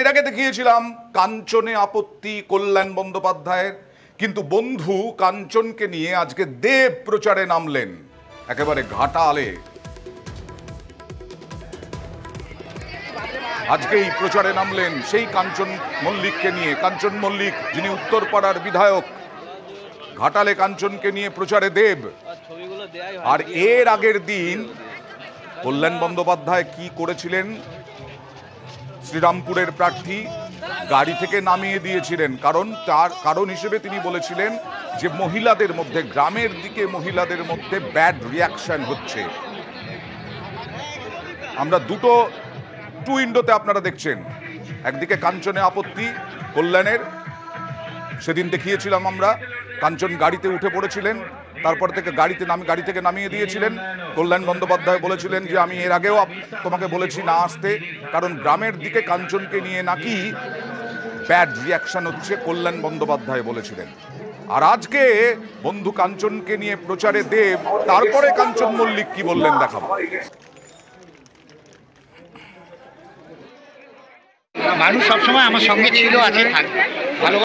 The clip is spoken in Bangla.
এর আগে দেখিয়েছিলাম কাঞ্চনে আপত্তি কল্যাণ বন্দ্যোপাধ্যায়ের, কিন্তু বন্ধু কাঞ্চনকে নিয়ে আজকে দেব প্রচারে নামলেন একেবারে ঘাটালে। আজকে এই প্রচারে নামলেন সেই কাঞ্চন মল্লিককে নিয়ে। কাঞ্চন মল্লিক যিনি উত্তরপাড়ার বিধায়ক, ঘাটালে কাঞ্চনকে নিয়ে প্রচারে দেব। আর এর আগের দিন কল্যাণ বন্দ্যোপাধ্যায় কি করেছিলেন, শ্রীরামপুরের প্রার্থী গাড়ি থেকে নামিয়ে দিয়েছিলেন, তার কারণ হিসেবে তিনি বলেছিলেন যে মহিলাদের মধ্যে, গ্রামের দিকে মহিলাদের মধ্যে ব্যাড রিয়াকশন হচ্ছে। আমরা টু উইন্ডোতে আপনারা দেখছেন, একদিকে কাঞ্চনে আপত্তি কল্যাণের, সেদিন দেখিয়েছিলাম আমরা। কাঞ্চন গাড়িতে উঠে পড়েছিলেন, তারপর থেকে গাড়ি থেকে নামিয়ে দিয়েছিলেন। কল্যাণ বন্দ্যোপাধ্যায় বলেছিলেন যে আমি এর আগেও তোমাকে বলেছি না আসতে, কারণ গ্রামের দিকে কাঞ্চনকে নিয়ে নাকি ব্যাড রিয়াকশন হচ্ছে, কল্যাণ বন্দ্যোপাধ্যায় বলেছিলেন। আর আজকে বন্ধু কাঞ্চনকে নিয়ে প্রচারে দেব, তারপরে কাঞ্চন মল্লিক কি বললেন দেখাবো। মানুষ সবসময় আমার সঙ্গে ছিল, আছে, থাকবে। ভালো